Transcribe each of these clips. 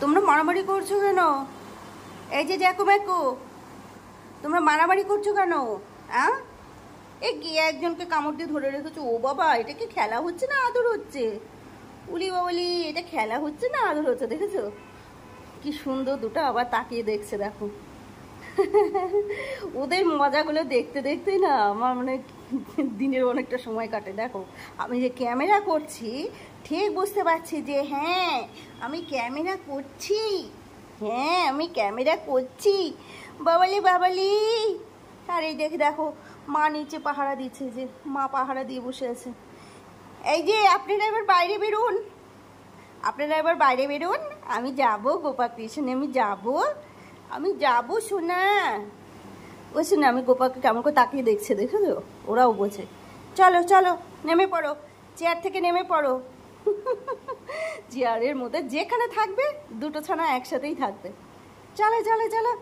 তোমরা মারামারি করছো কেন? এই যে জ্যাকু ম্যাকু, তোমরা মারামারি করছো কেন? হ্যাঁ, এ কি একজনকে কামড় দিয়ে ধরে রেখেছো? ও বাবা, এটা কি খেলা হচ্ছে না আদর হচ্ছে? উলি বাবলি, এটা খেলা হচ্ছে না আদর হচ্ছে? দেখেছো কি সুন্দর দুটো আবার তাকিয়ে দেখছে, দেখো। ওদের মজাগুলো দেখতে দেখতেই না আমার মানে দিনের অনেকটা সময় কাটে। দেখো, আমি যে ক্যামেরা করছি ঠিক বুঝতে পারছি যে হ্যাঁ আমি ক্যামেরা করছি, হ্যাঁ আমি ক্যামেরা করছি। বাবালি বাবালি। আর এই দেখো মা নিচে পাহারা দিচ্ছে, যে মা পাহারা দিয়ে বসে আছে। এই যে আপনারা এবার বাইরে বেরোন, আপনারা এবার বাইরে বেরোন, আমি যাব গোপাল কৃষ্ণে, আমি যাবো সোনা। ও শোনা, আমি গোপালকে কেমন করে তাকিয়ে দেখছে, দেখো তো? ওরাও বোঝে। চলো চলো নেমে পড়ো, চেয়ার থেকে নেমে পড়ো। চেয়ারের মধ্যে যেখানে থাকবে দুটো ছানা একসাথেই থাকবে। চলো চলো চলো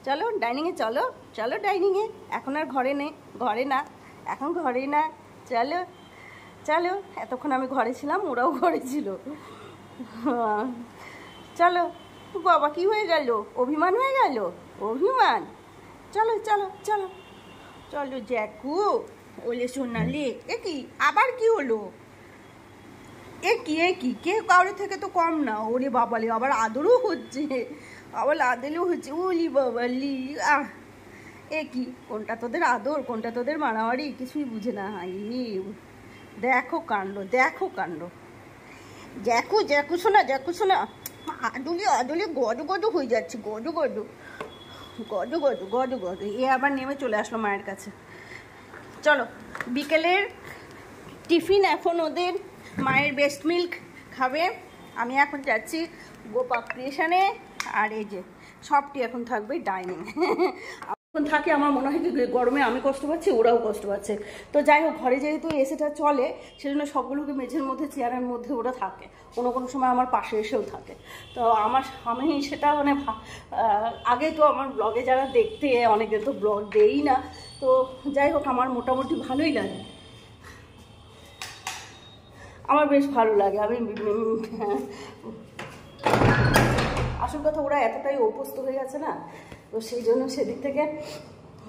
চলো ডাইনিংয়ে, চলো চলো ডাইনিংয়ে। এখন আর ঘরে নেই, ঘরে না, এখন ঘরে না। চলো চলো, এতক্ষণ আমি ঘরে ছিলাম, ওরাও ঘরে ছিল। চলো। বাবা কি হয়ে গেল? অভিমান হয়ে গেল? অভিমান? চলো চলো চলো চলো জ্যাকু। ওলে সোনালি, এ কি আবার কি হলো? এ কি কে কারোর থেকে তো কম না। ওরে বাবালি, আবার আদরও হচ্ছে, আবার আদরও হচ্ছে। ওলি বাবালি, আহ এ কি, কোনটা তোদের আদর কোনটা তোদের মারামারি কিছুই বুঝে না। হাই, দেখো কাণ্ড, দেখো কাণ্ড। জ্যাকু জ্যাকু শোনা, জ্যাকু শোনা, আদুলি আদুলি গজ গজ হয়ে যাচ্ছে, গজ গজ গজ গজ গজ গজ। এ আবার নেমে চলে আসলো মায়ের কাছে। চলো বিকেলের টিফিন এখন ওদের মায়ের বেস্ট মিল্ক খাবে। আমি এখন যাচ্ছি গোপাল ক্রিয়েশনে। আর এই যে সবটি এখন থাকবে ডাইনিং। এখন থাকে, আমার মনে হয় কি গরমে আমি কষ্ট পাচ্ছি, ওরাও কষ্ট পাচ্ছে। তো যাই হোক, ঘরে যেহেতু এসিটা চলে সেজন্য সবগুলোকে মেঝের মধ্যে চেয়ারের মধ্যে ওরা থাকে, কোনো কোনো সময় আমার পাশে এসেও থাকে। তো আমি সেটা মানে আগে তো আমার ব্লগে যারা দেখতে, অনেকে তো ব্লগ দেই না, তো যাই হোক আমার মোটামুটি ভালোই লাগে, আমার বেশ ভালো লাগে। আমি আসল কথা, ওরা এতটাই অভ্যস্ত হয়ে গেছে না, তো সেই জন্য সেদিক থেকে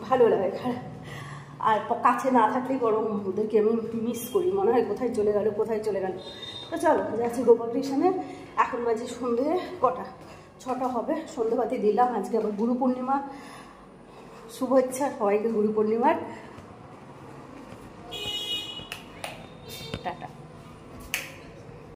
ভালো লাগে। আর কাছে না থাকলেই বরং ওদেরকে আমি মিস করি, মনে হয় কোথায় চলে গেল কোথায় চলে গেল। তো চলো যাচ্ছি গোপাল কৃষ্ণে। এখন বাজে সন্ধে কটা, 6টা হবে। সন্ধেবাতি দিলাম। আজকে আবার গুরু পূর্ণিমা, শুভেচ্ছা সবাইকে গুরু পূর্ণিমার।